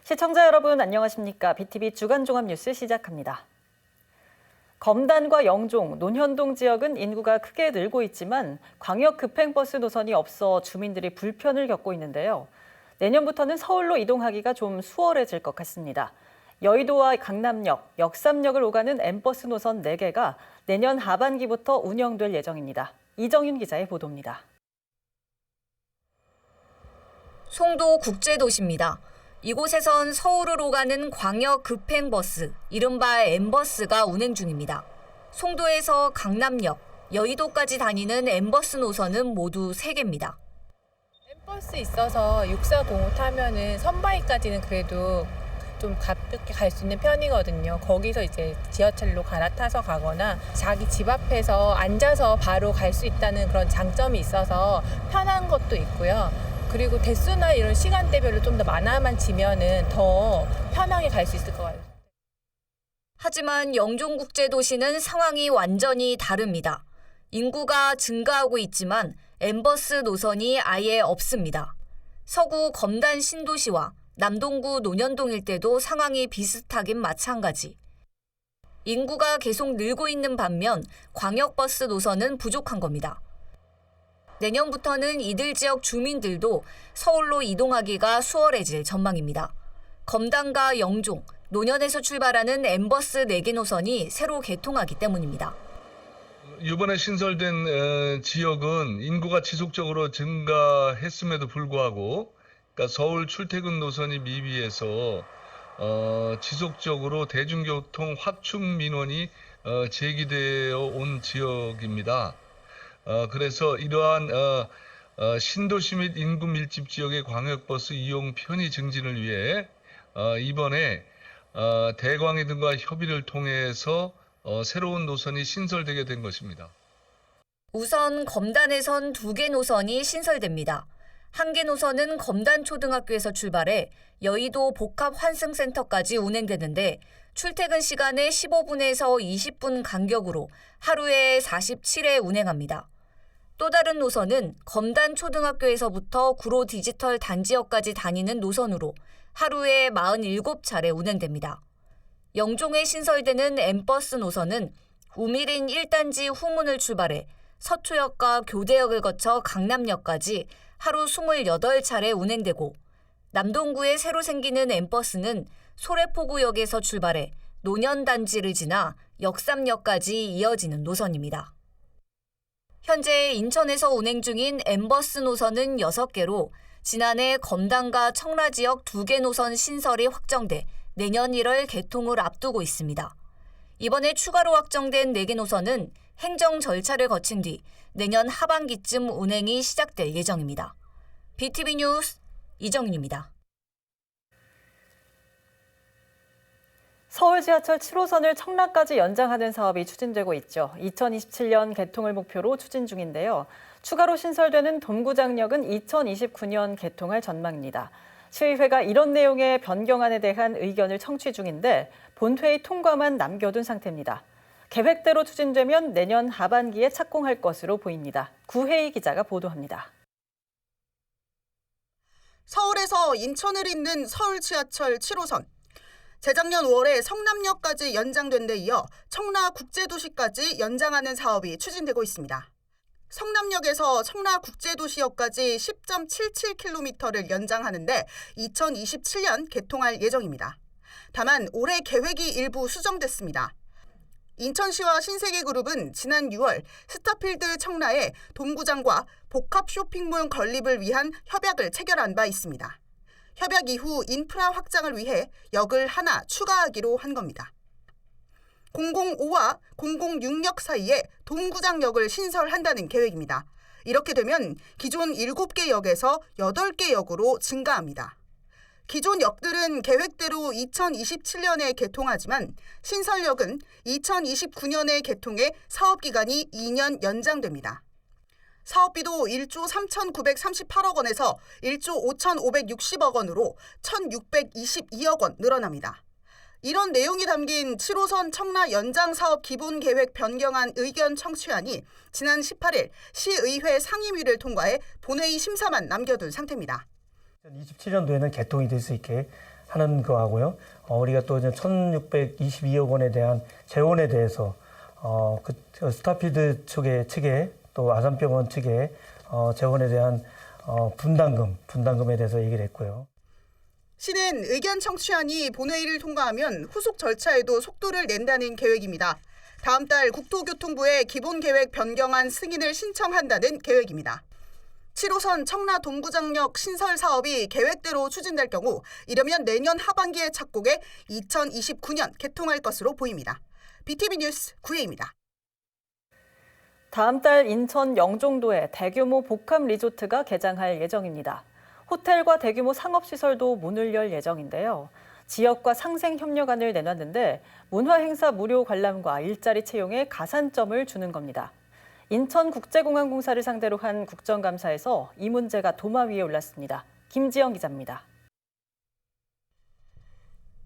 시청자 여러분 안녕하십니까? BTV 주간 종합 뉴스 시작합니다. 검단과 영종, 논현동 지역은 인구가 크게 늘고 있지만 광역 급행버스 노선이 없어 주민들이 불편을 겪고 있는데요. 내년부터는 서울로 이동하기가 좀 수월해질 것 같습니다. 여의도와 강남역, 역삼역을 오가는 M버스 노선 4개가 내년 하반기부터 운영될 예정입니다. 이정윤 기자의 보도입니다. 송도 국제도시입니다. 이곳에선 서울으로 가는 광역 급행버스, 이른바 M버스가 운행 중입니다. 송도에서 강남역, 여의도까지 다니는 M버스 노선은 모두 3개입니다. M버스 있어서 6405 타면은 선바위까지는 그래도 좀 가볍게 갈 수 있는 편이거든요. 거기서 이제 지하철로 갈아타서 가거나 자기 집 앞에서 앉아서 바로 갈 수 있다는 그런 장점이 있어서 편한 것도 있고요. 그리고 대수나 이런 시간대별로 좀 더 많아만 지면은 더 편하게 갈 수 있을 것 같아요. 하지만 영종국제도시는 상황이 완전히 다릅니다. 인구가 증가하고 있지만 M버스 노선이 아예 없습니다. 서구 검단 신도시와 남동구 논현동 일대도 상황이 비슷하긴 마찬가지. 인구가 계속 늘고 있는 반면 광역버스 노선은 부족한 겁니다. 내년부터는 이들 지역 주민들도 서울로 이동하기가 수월해질 전망입니다. 검단과 영종, 논현에서 출발하는 M버스 4개 노선이 새로 개통하기 때문입니다. 이번에 신설된 지역은 인구가 지속적으로 증가했음에도 불구하고 그러니까 서울 출퇴근 노선이 미비해서 지속적으로 대중교통 확충 민원이 제기되어 온 지역입니다. 그래서 이러한 신도시 및 인구 밀집 지역의 광역버스 이용 편의 증진을 위해 이번에 대광이 등과 협의를 통해서 새로운 노선이 신설되게 된 것입니다. 우선 검단에선 2개 노선이 신설됩니다. 한 개 노선은 검단초등학교에서 출발해 여의도 복합환승센터까지 운행되는데 출퇴근 시간에 15분에서 20분 간격으로 하루에 47회 운행합니다. 또 다른 노선은 검단초등학교에서부터 구로 디지털 단지역까지 다니는 노선으로 하루에 47차례 운행됩니다. 영종에 신설되는 M버스 노선은 우미린 1단지 후문을 출발해 서초역과 교대역을 거쳐 강남역까지 하루 28차례 운행되고 남동구에 새로 생기는 M버스는 소래포구역에서 출발해 논현단지를 지나 역삼역까지 이어지는 노선입니다. 현재 인천에서 운행 중인 M버스 노선은 6개로 지난해 검단과 청라 지역 2개 노선 신설이 확정돼 내년 1월 개통을 앞두고 있습니다. 이번에 추가로 확정된 4개 노선은 행정 절차를 거친 뒤 내년 하반기쯤 운행이 시작될 예정입니다. BTV 뉴스 이정윤입니다. 서울 지하철 7호선을 청라까지 연장하는 사업이 추진되고 있죠. 2027년 개통을 목표로 추진 중인데요. 추가로 신설되는 동구장역은 2029년 개통할 전망입니다. 시의회가 이런 내용의 변경안에 대한 의견을 청취 중인데 본회의 통과만 남겨둔 상태입니다. 계획대로 추진되면 내년 하반기에 착공할 것으로 보입니다. 구혜희 기자가 보도합니다. 서울에서 인천을 잇는 서울 지하철 7호선. 재작년 5월에 성남역까지 연장된 데 이어 청라국제도시까지 연장하는 사업이 추진되고 있습니다. 성남역에서 청라국제도시역까지 10.77km를 연장하는데 2027년 개통할 예정입니다. 다만 올해 계획이 일부 수정됐습니다. 인천시와 신세계그룹은 지난 6월 스타필드 청라에 동구장과 복합 쇼핑몰 건립을 위한 협약을 체결한 바 있습니다. 협약 이후 인프라 확장을 위해 역을 하나 추가하기로 한 겁니다. 005와 006역 사이에 동구장역을 신설한다는 계획입니다. 이렇게 되면 기존 7개 역에서 8개 역으로 증가합니다. 기존 역들은 계획대로 2027년에 개통하지만 신설역은 2029년에 개통해 사업기간이 2년 연장됩니다. 사업비도 1조 3,938억 원에서 1조 5,560억 원으로 1,622억 원 늘어납니다. 이런 내용이 담긴 7호선 청라 연장 사업 기본 계획 변경안 의견 청취안이 지난 18일 시의회 상임위를 통과해 본회의 심사만 남겨둔 상태입니다. 2027년도에는 개통이 될 수 있게 하는 거하고요. 우리가 또 이제 1,622억 원에 대한 재원에 대해서 그 스타필드 측에 또 아산병원 측에 재원에 대한 분담금에 대해서 얘기를 했고요. 시는 의견 청취안이 본회의를 통과하면 후속 절차에도 속도를 낸다는 계획입니다. 다음 달 국토교통부에 기본계획 변경안 승인을 신청한다는 계획입니다. 7호선 청라 동구장역 신설 사업이 계획대로 추진될 경우 이르면 내년 하반기에 착공해 2029년 개통할 것으로 보입니다. BTV 뉴스 구혜입니다. 다음 달 인천 영종도에 대규모 복합 리조트가 개장할 예정입니다. 호텔과 대규모 상업시설도 문을 열 예정인데요. 지역과 상생협력안을 내놨는데 문화행사 무료 관람과 일자리 채용에 가산점을 주는 겁니다. 인천국제공항공사를 상대로 한 국정감사에서 이 문제가 도마 위에 올랐습니다. 김지영 기자입니다.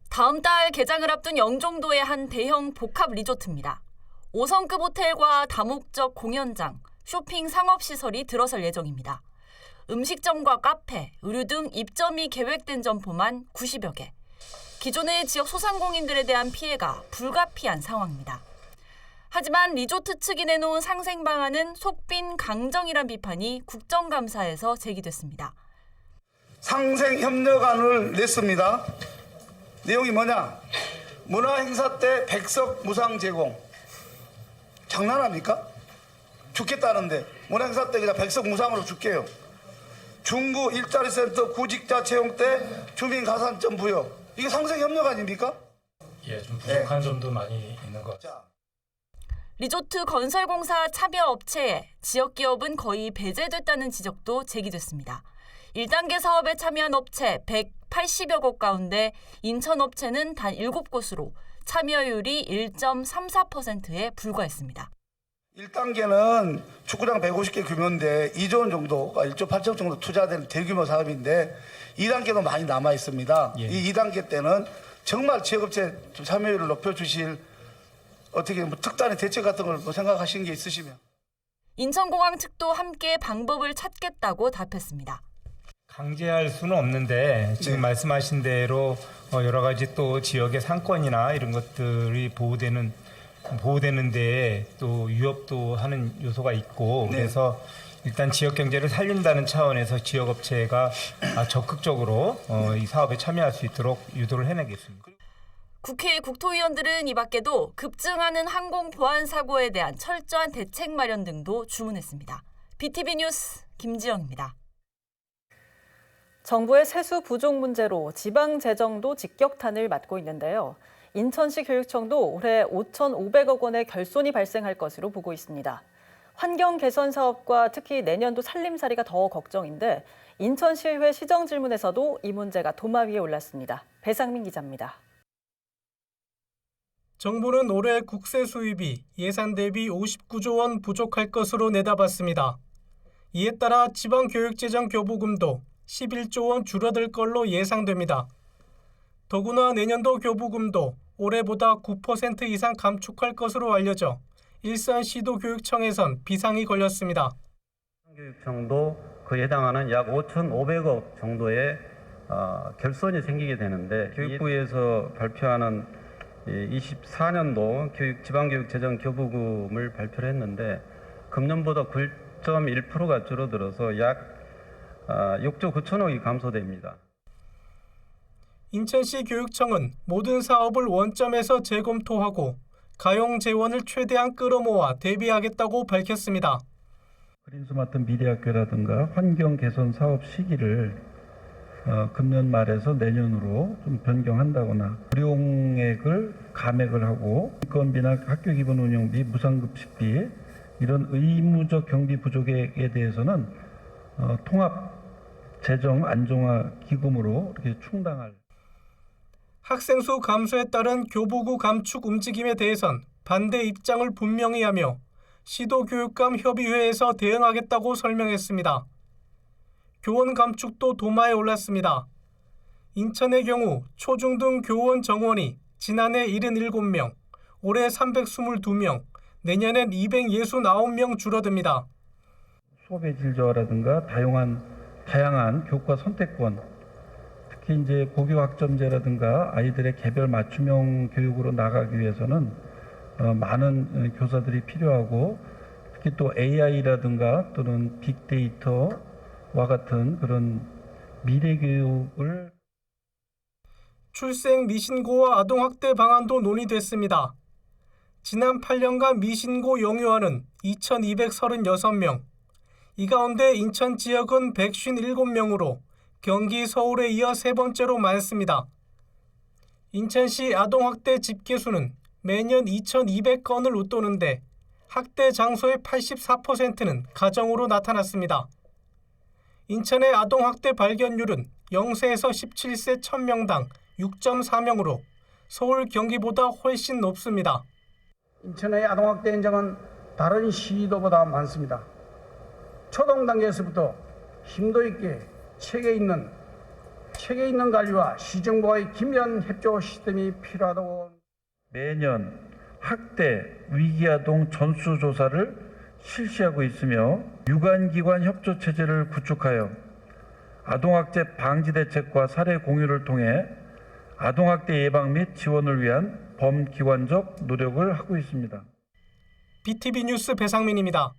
다음 달 개장을 앞둔 영종도의 한 대형 복합 리조트입니다. 5성급 호텔과 다목적 공연장, 쇼핑 상업시설이 들어설 예정입니다. 음식점과 카페, 의류 등 입점이 계획된 점포만 90여 개. 기존의 지역 소상공인들에 대한 피해가 불가피한 상황입니다. 하지만 리조트 측이 내놓은 상생 방안은 속빈 강정이란 비판이 국정감사에서 제기됐습니다. 상생협력안을 냈습니다. 내용이 뭐냐? 문화행사 때 100석 무상 제공. 장난합니까? 죽겠다는데 문화행사 때 그냥 100석 무상으로 줄게요. 중구 일자리센터 구직자 채용 때 주민 가산점 부여. 이게 상생협력 아닙니까? 예, 좀 부족한 점도 많이 있는 것 같아요. 리조트 건설공사 참여업체에 지역기업은 거의 배제됐다는 지적도 제기됐습니다. 1단계 사업에 참여한 업체 180여 곳 가운데 인천업체는 단 7곳으로 참여율이 1.34%에 불과했습니다. 1단계는 축구장 150개 규모인데 2조 원 정도가 1조 8천 정도 투자된 대규모 사업인데 2단계도 많이 남아 있습니다. 예. 이 2단계 때는 정말 지역업체 참여율을 높여주실 어떻게 특단의 대책 같은 걸 생각하신 게 있으시면. 인천공항 측도 함께 방법을 찾겠다고 답했습니다. 강제할 수는 없는데 지금 말씀하신 대로 여러 가지 또 지역의 상권이나 이런 것들이 보호되는 데에 또 위협도 하는 요소가 있고 그래서 일단 지역 경제를 살린다는 차원에서 지역 업체가 적극적으로 이 사업에 참여할 수 있도록 유도를 해내겠습니다. 국회 국토위원들은 이 밖에도 급증하는 항공 보안 사고에 대한 철저한 대책 마련 등도 주문했습니다. BTV 뉴스 김지영입니다. 정부의 세수 부족 문제로 지방 재정도 직격탄을 맞고 있는데요. 인천시 교육청도 올해 5,500억 원의 결손이 발생할 것으로 보고 있습니다. 환경 개선 사업과 특히 내년도 살림살이가 더 걱정인데 인천시의회 시정질문에서도 이 문제가 도마 위에 올랐습니다. 배상민 기자입니다. 정부는 올해 국세 수입이 예산 대비 59조 원 부족할 것으로 내다봤습니다. 이에 따라 지방교육재정 교부금도 11조 원 줄어들 걸로 예상됩니다. 더구나 내년도 교부금도 올해보다 9% 이상 감축할 것으로 알려져 일산시도 교육청에선 비상이 걸렸습니다. 교육청도 그에 해당하는 약 5,500억 정도의 결손이 생기게 되는데 교육부에서 발표하는 24년도 지방교육재정 교부금을 발표를 했는데 금년보다 9.1%가 줄어들어서 약 6조 9천억이 감소됩니다. 인천시 교육청은 모든 사업을 원점에서 재검토하고 가용 재원을 최대한 끌어모아 대비하겠다고 밝혔습니다. 그린스마트 미래학교라든가 환경 개선 사업 시기를 금년 말에서 내년으로 좀 변경한다거나 고용액을 감액을 하고 인건비나 학교 기본 운영비, 무상급식비 이런 의무적 경비 부족액에 대해서는 통합 재정 안정화 기금으로 이렇게 충당할. 학생 수 감소에 따른 교부구 감축 움직임에 대해선 반대 입장을 분명히 하며 시도교육감 협의회에서 대응하겠다고 설명했습니다. 교원 감축도 도마에 올랐습니다. 인천의 경우 초중등 교원 정원이 지난해 77명, 올해 322명, 내년엔 269명 줄어듭니다. 수업의 질 저하라든가 다양한 교과 선택권, 특히 이제 고교학점제라든가 아이들의 개별 맞춤형 교육으로 나가기 위해서는 많은 교사들이 필요하고, 특히 또 AI라든가 또는 빅데이터와 같은 그런 미래 교육을 출생 미신고와 아동학대 방안도 논의됐습니다. 지난 8년간 미신고 영유아는 2,236명, 이 가운데 인천 지역은 157명으로 경기, 서울에 이어 세 번째로 많습니다. 인천시 아동학대 집계수는 매년 2,200건을 웃도는데 학대 장소의 84%는 가정으로 나타났습니다. 인천의 아동학대 발견율은 0세에서 17세 1000명당 6.4명으로 서울, 경기보다 훨씬 높습니다. 인천의 아동학대 현장은 다른 시도보다 많습니다. 초동 단계에서부터 심도 있게 체계 있는 관리와 시정부와의 긴밀한 협조 시스템이 필요하다고. 매년 학대 위기아동 전수조사를 실시하고 있으며 유관기관 협조 체제를 구축하여 아동학대 방지 대책과 사례 공유를 통해 아동학대 예방 및 지원을 위한 범기관적 노력을 하고 있습니다. BTV 뉴스 배상민입니다.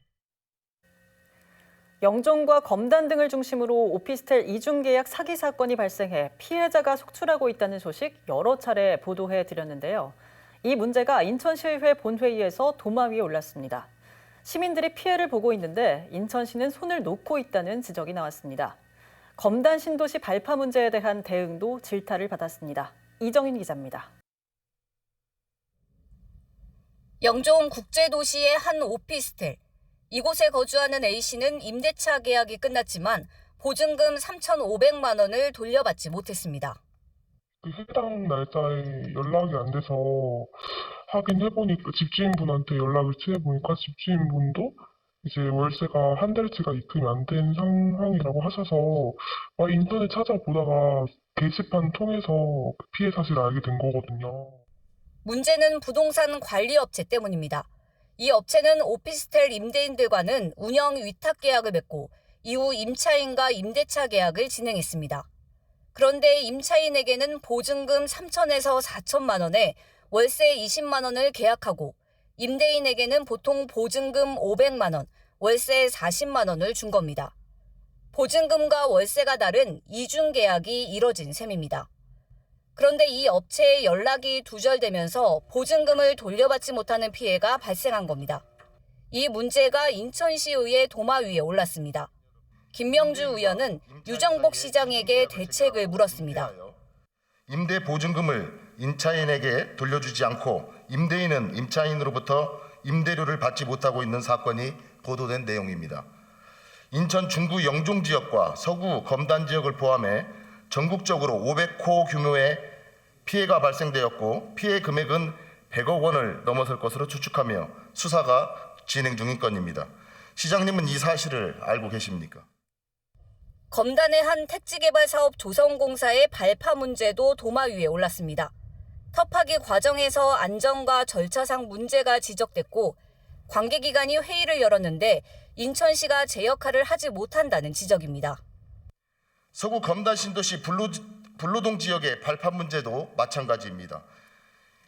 영종과 검단 등을 중심으로 오피스텔 이중계약 사기 사건이 발생해 피해자가 속출하고 있다는 소식 여러 차례 보도해 드렸는데요. 이 문제가 인천시의회 본회의에서 도마 위에 올랐습니다. 시민들이 피해를 보고 있는데 인천시는 손을 놓고 있다는 지적이 나왔습니다. 검단 신도시 발파 문제에 대한 대응도 질타를 받았습니다. 이정인 기자입니다. 영종 국제도시의 한 오피스텔. 이곳에 거주하는 A씨는 임대차 계약이 끝났지만 보증금 3,500만 원을 돌려받지 못했습니다. 해당 날짜에 연락이 안 돼서 확인해보니까 집주인분한테 연락을 취해보니까 집주인분도 이제 월세가 한 달치가 입금이 안 된 상황이라고 하셔서 인터넷 찾아보다가 게시판 통해서 피해 사실을 알게 된 거거든요. 문제는 부동산 관리업체 때문입니다. 이 업체는 오피스텔 임대인들과는 운영 위탁 계약을 맺고 이후 임차인과 임대차 계약을 진행했습니다. 그런데 임차인에게는 보증금 3천에서 4천만 원에 월세 20만 원을 계약하고 임대인에게는 보통 보증금 500만 원, 월세 40만 원을 준 겁니다. 보증금과 월세가 다른 이중 계약이 이뤄진 셈입니다. 그런데 이 업체의 연락이 두절되면서 보증금을 돌려받지 못하는 피해가 발생한 겁니다. 이 문제가 인천시의회 도마 위에 올랐습니다. 김명주 의원은 유정복 시장에게 대책을 물었습니다. 임대 보증금을 임차인에게 돌려주지 않고 임대인은 임차인으로부터 임대료를 받지 못하고 있는 사건이 보도된 내용입니다. 인천 중구 영종 지역과 서구 검단 지역을 포함해 전국적으로 500호 규모의 피해가 발생되었고 피해 금액은 100억 원을 넘어설 것으로 추측하며 수사가 진행 중인 건입니다. 시장님은 이 사실을 알고 계십니까? 검단의 한 택지개발 사업 조성공사의 발파 문제도 도마 위에 올랐습니다. 터파기 과정에서 안전과 절차상 문제가 지적됐고 관계기관이 회의를 열었는데 인천시가 제 역할을 하지 못한다는 지적입니다. 서구 검단 신도시 불로동 지역의 발파 문제도 마찬가지입니다.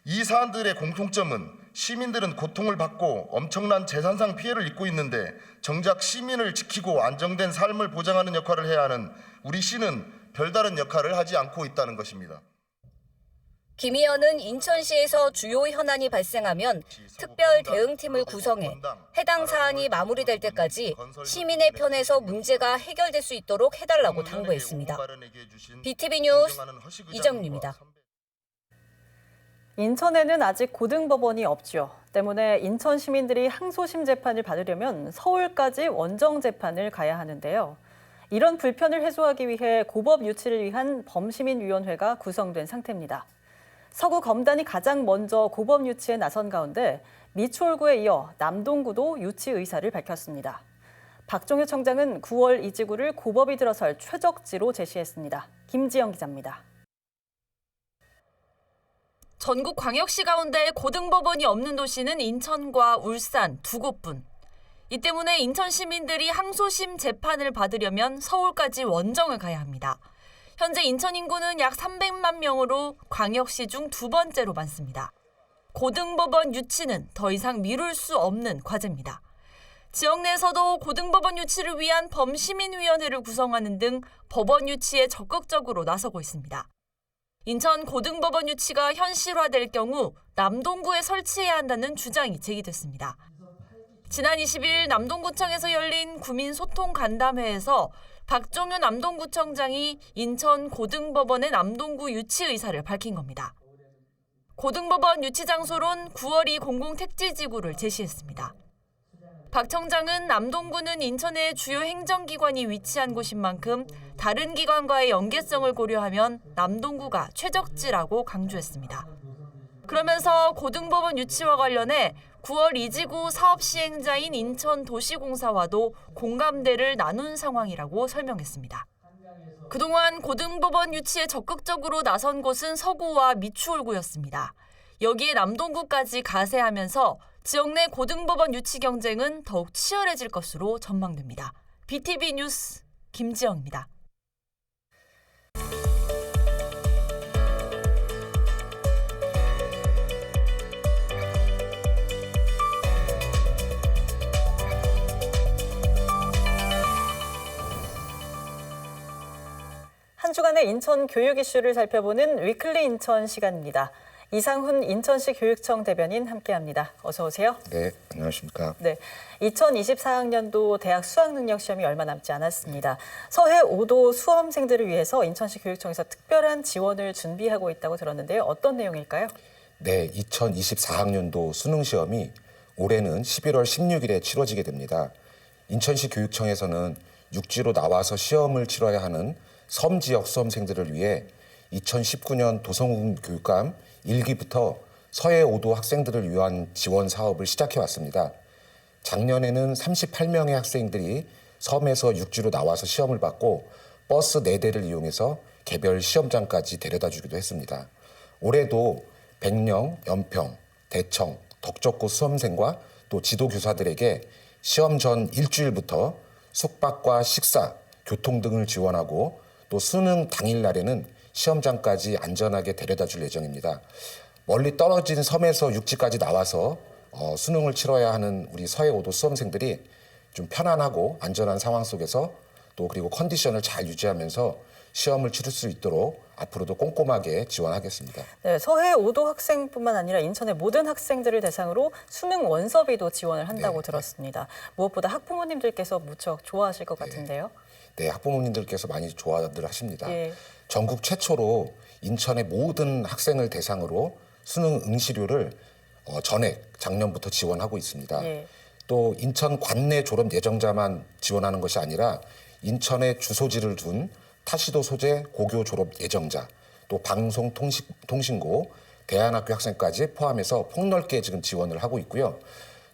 이 사안들의 공통점은 시민들은 고통을 받고 엄청난 재산상 피해를 입고 있는데 정작 시민을 지키고 안정된 삶을 보장하는 역할을 해야 하는 우리 시는 별다른 역할을 하지 않고 있다는 것입니다. 김 의원은 인천시에서 주요 현안이 발생하면 특별 대응팀을 구성해 해당 사안이 마무리될 때까지 시민의 편에서 문제가 해결될 수 있도록 해달라고 당부했습니다. BTV 뉴스 이정민입니다. 인천에는 아직 고등법원이 없죠. 때문에 인천 시민들이 항소심 재판을 받으려면 서울까지 원정 재판을 가야 하는데요. 이런 불편을 해소하기 위해 고법 유치를 위한 범시민위원회가 구성된 상태입니다. 서구 검단이 가장 먼저 고법 유치에 나선 가운데 미추홀구에 이어 남동구도 유치 의사를 밝혔습니다. 박종효 청장은 9월 이 지구를 고법이 들어설 최적지로 제시했습니다. 김지영 기자입니다. 전국 광역시 가운데 고등법원이 없는 도시는 인천과 울산 두 곳뿐. 이 때문에 인천 시민들이 항소심 재판을 받으려면 서울까지 원정을 가야 합니다. 현재 인천 인구는 약 300만 명으로 광역시 중 두 번째로 많습니다. 고등법원 유치는 더 이상 미룰 수 없는 과제입니다. 지역 내에서도 고등법원 유치를 위한 범시민위원회를 구성하는 등 법원 유치에 적극적으로 나서고 있습니다. 인천 고등법원 유치가 현실화될 경우 남동구에 설치해야 한다는 주장이 제기됐습니다. 지난 20일 남동구청에서 열린 구민소통 간담회에서 박종윤 남동구청장이 인천 고등법원의 남동구 유치 의사를 밝힌 겁니다. 고등법원 유치 장소론 9월 2 공공택지지구를 제시했습니다. 박 청장은 남동구는 인천의 주요 행정기관이 위치한 곳인 만큼 다른 기관과의 연계성을 고려하면 남동구가 최적지라고 강조했습니다. 그러면서 고등법원 유치와 관련해 9월 2지구 사업 시행자인 인천도시공사와도 공감대를 나눈 상황이라고 설명했습니다. 그동안 고등법원 유치에 적극적으로 나선 곳은 서구와 미추홀구였습니다. 여기에 남동구까지 가세하면서 지역 내 고등법원 유치 경쟁은 더욱 치열해질 것으로 전망됩니다. BTV 뉴스 김지영입니다. 한 주간의 인천 교육 이슈를 살펴보는 위클리 인천 시간입니다. 이상훈 인천시 교육청 대변인 함께합니다. 어서 오세요. 네, 안녕하십니까. 네, 2024학년도 대학 수학능력 시험이 얼마 남지 않았습니다. 서해 5도 수험생들을 위해서 인천시 교육청에서 특별한 지원을 준비하고 있다고 들었는데요. 어떤 내용일까요? 네, 2024학년도 수능 시험이 올해는 11월 16일에 치러지게 됩니다. 인천시 교육청에서는 육지로 나와서 시험을 치러야 하는 섬 지역 수험생들을 위해 2019년 도성군 교육감 1기부터 서해 5도 학생들을 위한 지원 사업을 시작해 왔습니다. 작년에는 38명의 학생들이 섬에서 육지로 나와서 시험을 받고 버스 4대를 이용해서 개별 시험장까지 데려다 주기도 했습니다. 올해도 백령, 연평, 대청, 덕적고 수험생과 또 지도교사들에게 시험 전 일주일부터 숙박과 식사, 교통 등을 지원하고 또 수능 당일날에는 시험장까지 안전하게 데려다 줄 예정입니다. 멀리 떨어진 섬에서 육지까지 나와서 수능을 치러야 하는 우리 서해 5도 수험생들이 좀 편안하고 안전한 상황 속에서 또 그리고 컨디션을 잘 유지하면서 시험을 치를 수 있도록 앞으로도 꼼꼼하게 지원하겠습니다. 네, 서해 5도 학생뿐만 아니라 인천의 모든 학생들을 대상으로 수능 원서비도 지원을 한다고 들었습니다. 무엇보다 학부모님들께서 무척 좋아하실 것 같은데요. 네, 학부모님들께서 많이 좋아들 하십니다. 예. 전국 최초로 인천의 모든 학생을 대상으로 수능 응시료를 전액 작년부터 지원하고 있습니다. 예. 또 인천 관내 졸업 예정자만 지원하는 것이 아니라 인천에 주소지를 둔 타시도 소재 고교 졸업 예정자, 또 방송통신고, 대안학교 학생까지 포함해서 폭넓게 지금 지원을 하고 있고요.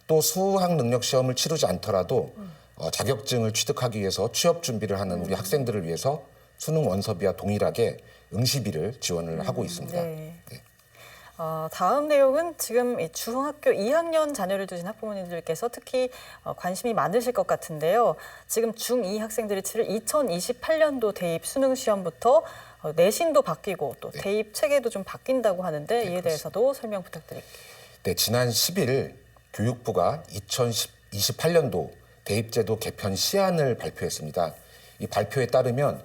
또 수학 능력 시험을 치르지 않더라도 자격증을 취득하기 위해서 취업 준비를 하는 우리 학생들을 위해서 수능 원서비와 동일하게 응시비를 지원을 하고 있습니다. 네. 네. 다음 내용은 지금 중학교 2학년 자녀를 두신 학부모님들께서 특히 관심이 많으실 것 같은데요. 지금 중2 학생들이 치를 2028년도 대입 수능 시험부터 내신도 바뀌고 또 대입 체계도 좀 바뀐다고 하는데 이에 대해서도 설명 부탁드릴게요. 네, 지난 10일 교육부가 2028년도 대입제도 개편 시안을 발표했습니다. 이 발표에 따르면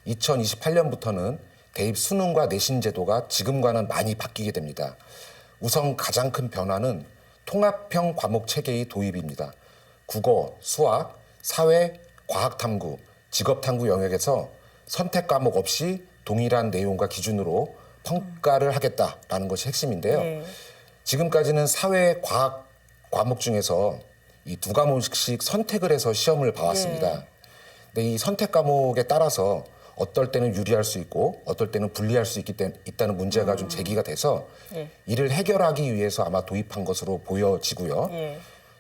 2028년부터는 대입 수능과 내신 제도가 지금과는 많이 바뀌게 됩니다. 우선 가장 큰 변화는 통합형 과목 체계의 도입입니다. 국어, 수학, 사회, 과학탐구, 직업탐구 영역에서 선택 과목 없이 동일한 내용과 기준으로 평가를 하겠다라는 것이 핵심인데요. 네. 지금까지는 사회, 과학 과목 중에서 이 2과목씩 선택을 해서 시험을 봐왔습니다. 네. 근데 이 선택 과목에 따라서 어떨 때는 유리할 수 있고 어떨 때는 불리할 수 있다는 문제가 좀 제기가 돼서 이를 해결하기 위해서 아마 도입한 것으로 보여지고요.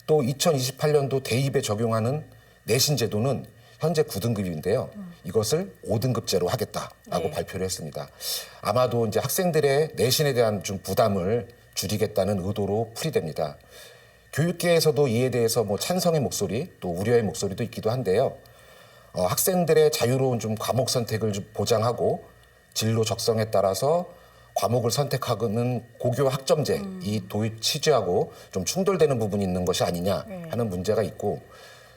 또 2028년도 대입에 적용하는 내신 제도는 현재 9등급인데요. 이것을 5등급제로 하겠다라고 발표를 했습니다. 아마도 이제 학생들의 내신에 대한 좀 부담을 줄이겠다는 의도로 풀이됩니다. 교육계에서도 이에 대해서 찬성의 목소리 또 우려의 목소리도 있기도 한데요. 학생들의 자유로운 좀 과목 선택을 좀 보장하고 진로 적성에 따라서 과목을 선택하는 고교 학점제 이 도입 취지하고 좀 충돌되는 부분이 있는 것이 아니냐 하는 문제가 있고,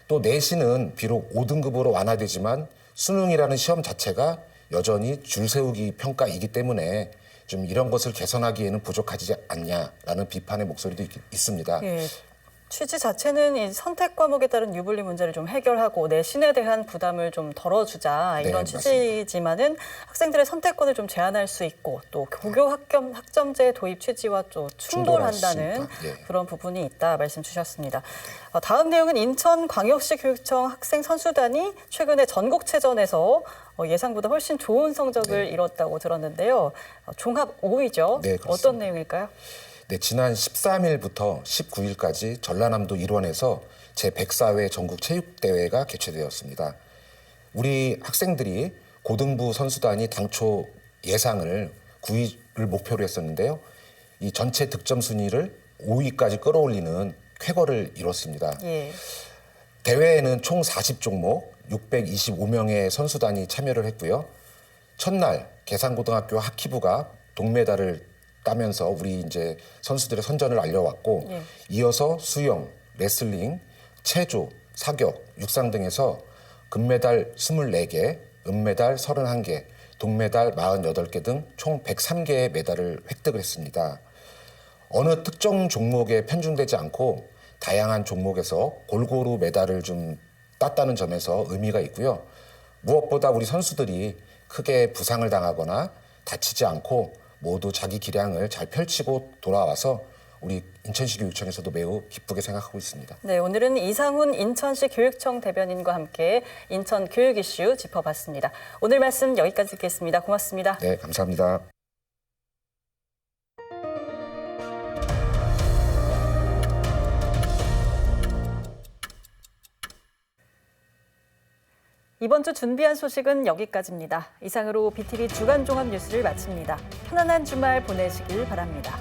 또 내신은 비록 5등급으로 완화되지만 수능이라는 시험 자체가 여전히 줄 세우기 평가이기 때문에 좀 이런 것을 개선하기에는 부족하지 않냐라는 비판의 목소리도 있습니다. 예. 취지 자체는 이 선택 과목에 따른 유불리 문제를 좀 해결하고 내신에 대한 부담을 좀 덜어주자 이런 네, 취지지만은 학생들의 선택권을 좀 제한할 수 있고 또 고교 학점제 도입 취지와 또 충돌한다는 그런 부분이 있다 말씀 주셨습니다. 다음 내용은 인천광역시 교육청 학생 선수단이 최근에 전국체전에서 예상보다 훨씬 좋은 성적을 이뤘다고 들었는데요. 종합 5위죠. 네, 그렇습니다. 어떤 내용일까요? 네, 지난 13일부터 19일까지 전라남도 일원에서 제104회 전국체육대회가 개최되었습니다. 우리 학생들이 고등부 선수단이 당초 예상을 9위를 목표로 했었는데요. 이 전체 득점 순위를 5위까지 끌어올리는 쾌거를 이뤘습니다. 예. 대회에는 총 40종목 625명의 선수단이 참여를 했고요. 첫날 계산고등학교 하키부가 동메달을 따면서 우리 이제 선수들의 선전을 알려왔고, 이어서 수영, 레슬링, 체조, 사격, 육상 등에서 금메달 24개, 은메달 31개, 동메달 48개 등 총 103개의 메달을 획득을 했습니다. 어느 특정 종목에 편중되지 않고 다양한 종목에서 골고루 메달을 좀 땄다는 점에서 의미가 있고요. 무엇보다 우리 선수들이 크게 부상을 당하거나 다치지 않고 모두 자기 기량을 잘 펼치고 돌아와서 우리 인천시 교육청에서도 매우 기쁘게 생각하고 있습니다. 네, 오늘은 이상훈 인천시 교육청 대변인과 함께 인천 교육 이슈 짚어봤습니다. 오늘 말씀 여기까지 듣겠습니다. 고맙습니다. 네, 감사합니다. 이번 주 준비한 소식은 여기까지입니다. 이상으로 BTV 주간 종합 뉴스를 마칩니다. 편안한 주말 보내시길 바랍니다.